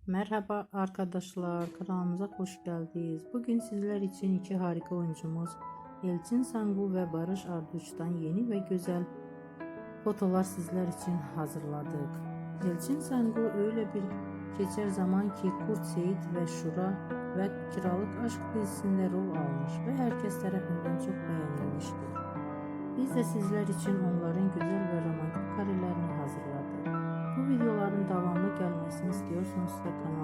Merhaba arkadaşlar, kanalımıza hoş geldiniz. Bugün sizler için iki harika oyuncumuz Elçin Sangu ve Barış Arduç'tan yeni ve güzel fotolar sizler için hazırladık. Elçin Sangu öyle bir geçer zaman ki Kurt Seyit ve Şura ve Kiralık Aşk dizisinde rol almış ve herkes tarafından çok beğenilmiştir. Biz de sizler için onların güzel ve romantik karelerini hazırladık. Bu videoların devamlı gelmesini istiyorsanız da kanalıma